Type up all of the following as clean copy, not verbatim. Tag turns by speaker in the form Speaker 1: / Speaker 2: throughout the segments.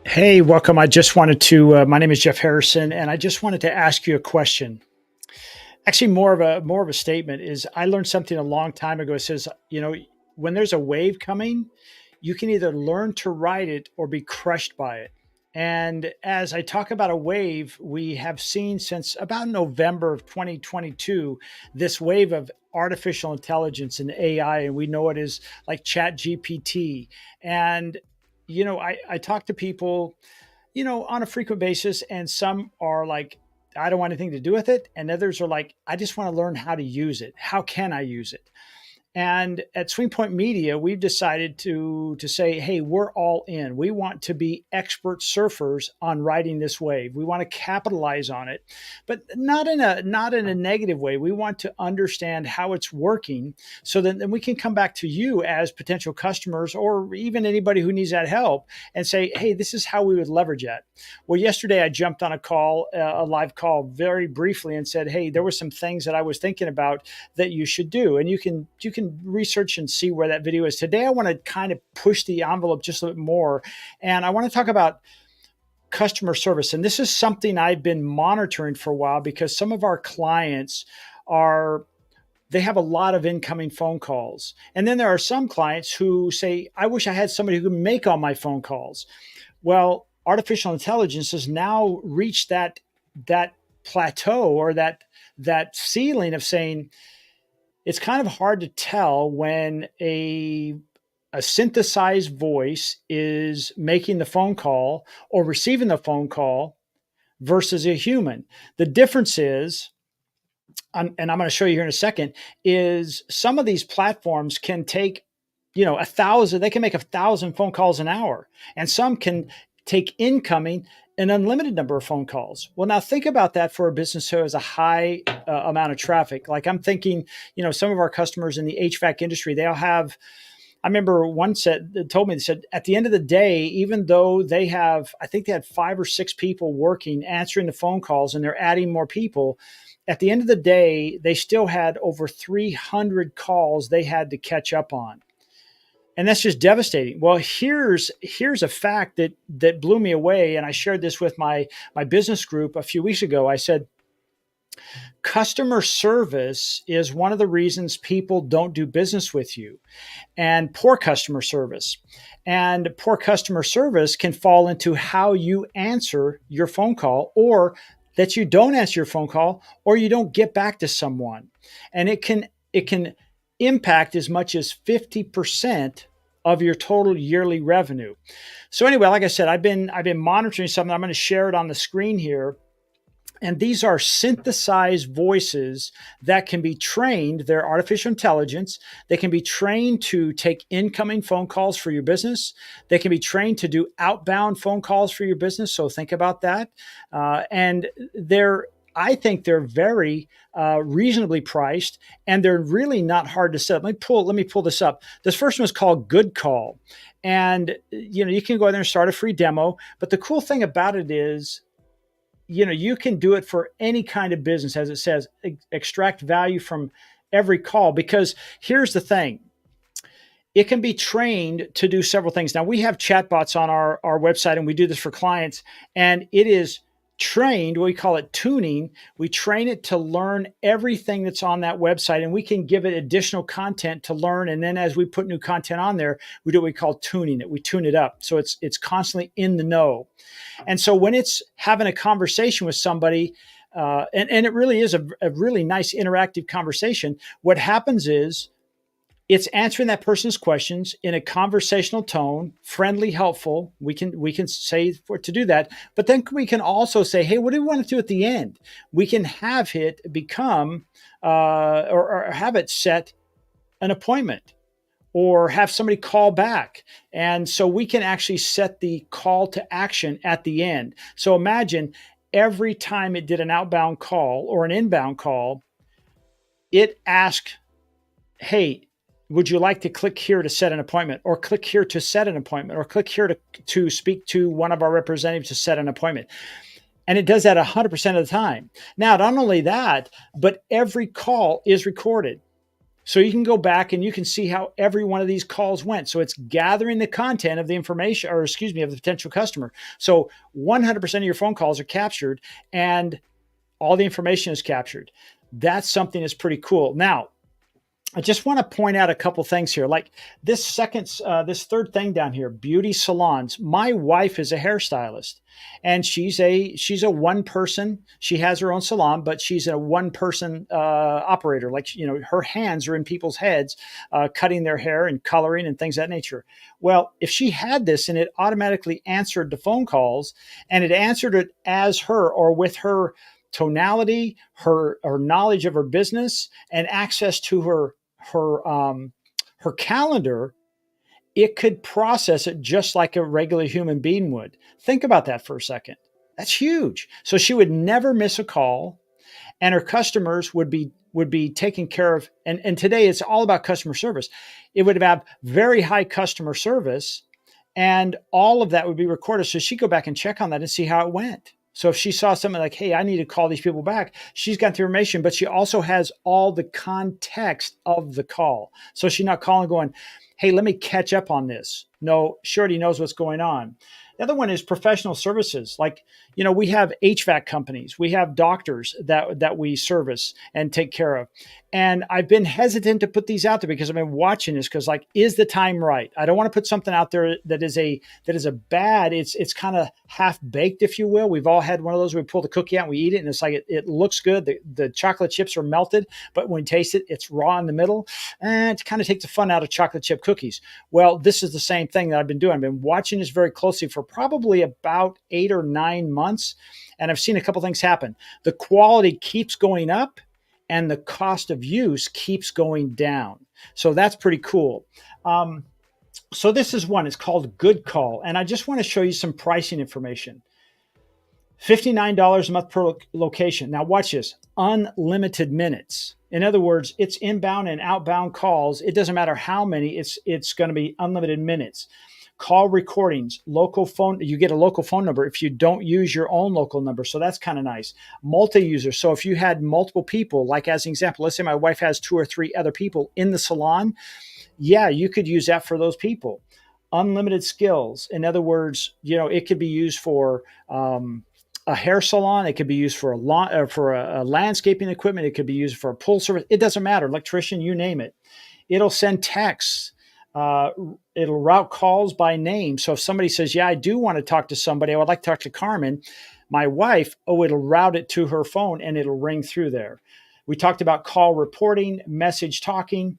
Speaker 1: Hey, welcome. I just wanted to. My name is Jeff Harrison, and I just wanted to ask you a question. Actually, more of a statement is I learned something a long time ago. It says, when there's a wave coming, you can either learn to ride it or be crushed by it. And as I talk about a wave, we have seen since about November of 2022 this wave of artificial intelligence and AI, and we know it is like Chat GPT. And I talk to people on a frequent basis. And some are like, I don't want anything to do with it. And others are like, I just want to learn how to use it. How can I use it? And at Swing Point Media, we've decided to say, hey, we're all in. We want to be expert surfers on riding this wave. We want to capitalize on it, but not in a negative way. We want to understand how it's working, so that then we can come back to you as potential customers, or even anybody who needs that help, and say, hey, this is how we would leverage it. Well, yesterday I jumped on a live call, very briefly, and said, hey, there were some things that I was thinking about that you should do, and you can research and see where that video is. Today I want to kind of push the envelope just a little bit more, and I want to talk about customer service. And this is something I've been monitoring for a while, because some of our clients are they have a lot of incoming phone calls, and then there are some clients who say, I wish I had somebody who could make all my phone calls. Well, artificial intelligence has now reached that plateau, or that ceiling of saying, it's kind of hard to tell when a synthesized voice is making the phone call or receiving the phone call versus a human. The difference is, and I'm going to show you here in a second, is some of these platforms can take, 1,000, they can make 1,000 phone calls an hour, and some can take incoming an unlimited number of phone calls. Well, now think about that for a business who has a high amount of traffic. Like I'm thinking, some of our customers in the HVAC industry, they'll have, I remember one told me, they said at the end of the day, even though they have, I think they had 5 or 6 people working, answering the phone calls, and they're adding more people, at the end of the day, they still had over 300 calls they had to catch up on. And that's just devastating. Well, here's a fact that blew me away, and I shared this with my business group a few weeks ago. I said, customer service is one of the reasons people don't do business with you, and poor customer service. And poor customer service can fall into how you answer your phone call, or that you don't answer your phone call, or you don't get back to someone. And it can impact as much as 50% of your total yearly revenue. So anyway, like I said, I've been monitoring something. I'm going to share it on the screen here. And these are synthesized voices that can be trained. They're artificial intelligence. They can be trained to take incoming phone calls for your business. They can be trained to do outbound phone calls for your business. So think about that. And I think they're very reasonably priced, and they're really not hard to set up. Let me pull this up. This first one is called Good Call, and you can go in there and start a free demo. But the cool thing about it is, you can do it for any kind of business, as it says, extract value from every call. Because here's the thing, it can be trained to do several things. Now, we have chatbots on our website, and we do this for clients, and it is trained, we call it tuning. We train it to learn everything that's on that website, and we can give it additional content to learn. And then as we put new content on there, we do what we call tuning it. We tune it up, so it's constantly in the know. And so when it's having a conversation with somebody, and it really is a really nice interactive conversation, what happens is, it's answering that person's questions in a conversational tone, friendly, helpful. We can say for it to do that, but then we can also say, hey, what do we want to do at the end? We can have it become or have it set an appointment, or have somebody call back. And so we can actually set the call to action at the end. So imagine every time it did an outbound call or an inbound call, it asked, hey, would you like to click here to set an appointment, or click here to set an appointment, or click here to speak to one of our representatives to set an appointment? And it does that 100% of the time. Now, not only that, but every call is recorded. So you can go back and you can see how every one of these calls went. So it's gathering the content of the information, or excuse me, of the potential customer. So 100% of your phone calls are captured and all the information is captured. That's something that's pretty cool. Now, I just want to point out a couple things here. Like this third thing down here, beauty salons. My wife is a hairstylist, and she's a one person. She has her own salon, but she's a one person operator. Like her hands are in people's heads, cutting their hair and coloring and things of that nature. Well, if she had this and it automatically answered the phone calls, and it answered it as her or with her tonality, her knowledge of her business, and access to her calendar, it could process it just like a regular human being would. Think about that for a second. That's huge. So she would never miss a call, and her customers would be taken care of. And today it's all about customer service. It would have very high customer service, and all of that would be recorded. So she'd go back and check on that and see how it went. So if she saw something like, hey, I need to call these people back, she's got the information, but she also has all the context of the call. So she's not calling going, hey, let me catch up on this. No, she already knows what's going on. The other one is professional services. Like, we have HVAC companies, we have doctors that we service and take care of. And I've been hesitant to put these out there because I've been watching this because, like, is the time right? I don't want to put something out there that is a bad, it's kind of half baked, if you will. We've all had one of those where we pull the cookie out and we eat it, and it's like it looks good. The chocolate chips are melted, but when you taste it, it's raw in the middle. And it kind of takes the fun out of chocolate chip cookies. Well, this is the same thing that I've been doing. I've been watching this very closely for probably about 8 or 9 months, and I've seen a couple things happen. The quality keeps going up, and the cost of use keeps going down. So that's pretty cool. So this is one. It's called Good Call, and I just want to show you some pricing information. $59 a month per location. Now watch this. Unlimited minutes. In other words, it's inbound and outbound calls. It doesn't matter how many. It's going to be unlimited minutes. Call recordings, local phone. You get a local phone number if you don't use your own local number. So that's kind of nice. Multi-user. So if you had multiple people, like as an example, let's say my wife has 2 or 3 other people in the salon. Yeah, you could use that for those people. Unlimited skills. In other words, it could be used for a hair salon. It could be used for a landscaping equipment. It could be used for a pool service. It doesn't matter. Electrician, you name it. It'll send texts. It'll route calls by name. So if somebody says, yeah, I do want to talk to somebody, I would like to talk to Carmen, my wife, it'll route it to her phone and it'll ring through there. We talked about call reporting, message talking,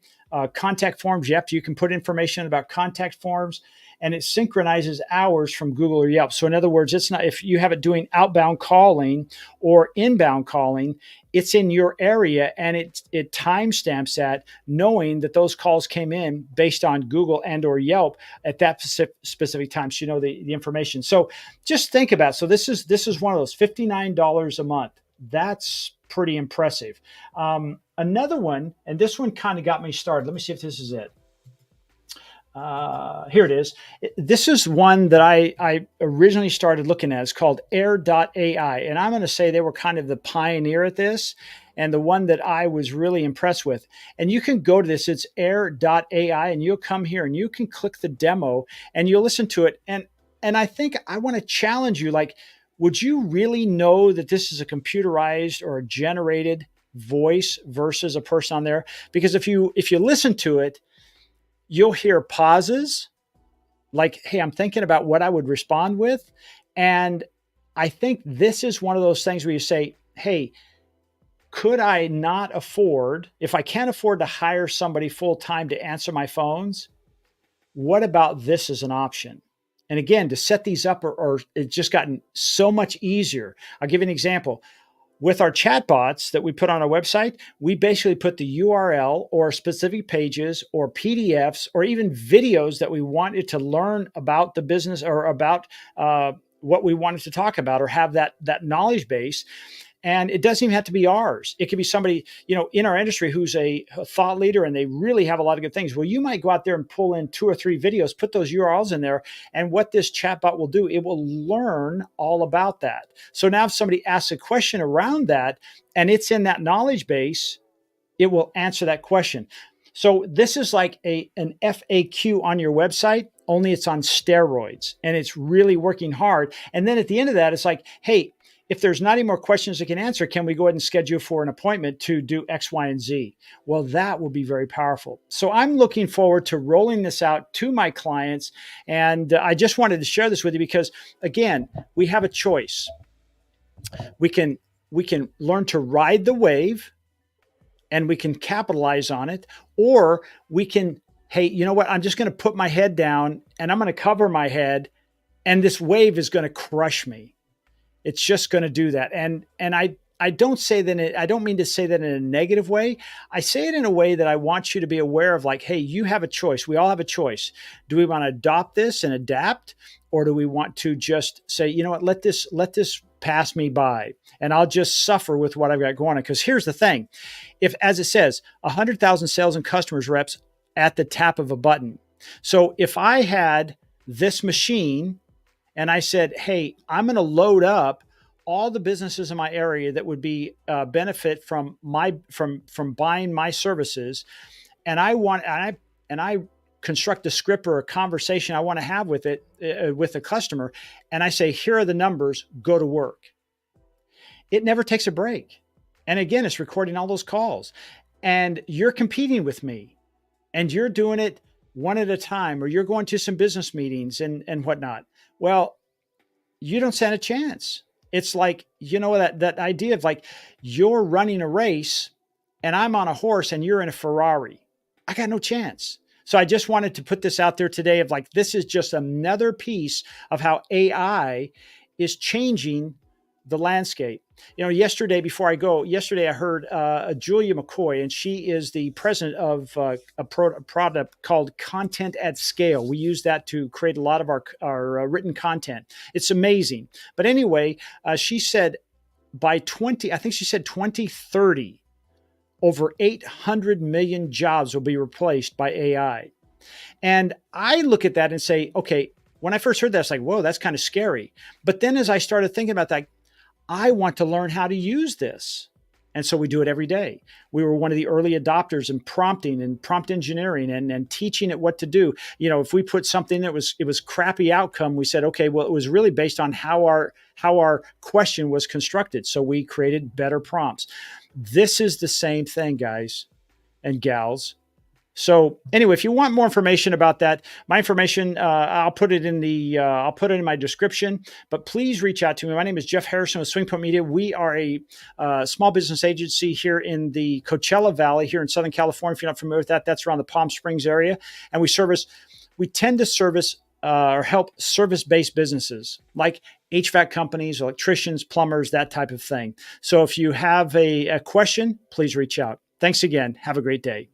Speaker 1: contact forms. Yep, you can put information about contact forms, and it synchronizes hours from Google or Yelp. So in other words, it's not, if you have it doing outbound calling or inbound calling, it's in your area, and it timestamps that, knowing that those calls came in based on Google and or Yelp at that specific time. So you know the information. So just think about it. So this is one of those $59 a month. That's pretty impressive. Another one, and this one kind of got me started. Let me see if this is it. Here it is. This is one that I originally started looking at. It's called Air.ai. And I'm going to say they were kind of the pioneer at this, and the one that I was really impressed with. And you can go to this. It's Air.ai, and you'll come here and you can click the demo and you'll listen to it. And I think I want to challenge you. Like, would you really know that this is a computerized or a generated voice versus a person on there? Because if you listen to it, you'll hear pauses like, hey, I'm thinking about what I would respond with. And I think this is one of those things where you say, hey, could I not afford, if I can't afford to hire somebody full time to answer my phones, what about this as an option? And again, to set these up or it's just gotten so much easier. I'll give you an example. With our chatbots that we put on our website, we basically put the URL or specific pages or PDFs or even videos that we wanted to learn about the business or about what we wanted to talk about or have that knowledge base. And it doesn't even have to be ours. It could be somebody, in our industry who's a thought leader and they really have a lot of good things. Well, you might go out there and pull in 2 or 3 videos, put those URLs in there. And what this chatbot will do, it will learn all about that. So now if somebody asks a question around that and it's in that knowledge base, it will answer that question. So this is like an FAQ on your website, only it's on steroids and it's really working hard. And then at the end of that, it's like, hey, if there's not any more questions I can answer, can we go ahead and schedule for an appointment to do X, Y, and Z? Well, that will be very powerful. So I'm looking forward to rolling this out to my clients. And I just wanted to share this with you because, again, we have a choice. We can learn to ride the wave and we can capitalize on it, or we can, hey, you know what? I'm just going to put my head down and I'm going to cover my head, and this wave is going to crush me. It's just going to do that. And I don't say that. I don't mean to say that in a negative way. I say it in a way that I want you to be aware of, like, hey, you have a choice. We all have a choice. Do we want to adopt this and adapt, or do we want to just say, you know what, let this pass me by, and I'll just suffer with what I've got going on? Because here's the thing: if, as it says, 100,000 sales and customers reps at the tap of a button. So if I had this machine and I said, hey, I'm going to load up all the businesses in my area that would be benefit from buying my services, and I construct a script or a conversation I want to have with it with the customer, and I say, here are the numbers, go to work. It never takes a break. And again, it's recording all those calls, and you're competing with me, and you're doing it one at a time, or you're going to some business meetings and whatnot. Well, you don't stand a chance. It's like, you know, that idea of like, you're running a race and I'm on a horse and you're in a Ferrari. I got no chance. So I just wanted to put this out there today of like, this is just another piece of how AI is changing the landscape. You know, yesterday I heard Julia McCoy, and she is the president of a product called Content at Scale. We use that to create a lot of our written content. It's amazing. But anyway, she said by 2030, over 800 million jobs will be replaced by AI. And I look at that and say, okay, when I first heard that, it's like, whoa, that's kind of scary. But then as I started thinking about that, I want to learn how to use this. And so we do it every day. We were one of the early adopters in prompting and prompt engineering and teaching it what to do. You know, if we put something that it was crappy outcome, we said, okay, well, it was really based on how our question was constructed. So we created better prompts. This is the same thing, guys and gals. So anyway, if you want more information about that, my information, I'll put it in my description, but please reach out to me. My name is Jeff Harrison with Swing Point Media. We are a small business agency here in the Coachella Valley here in Southern California. If you're not familiar with that, that's around the Palm Springs area. And we tend to service or help service-based businesses like HVAC companies, electricians, plumbers, that type of thing. So if you have a question, please reach out. Thanks again. Have a great day.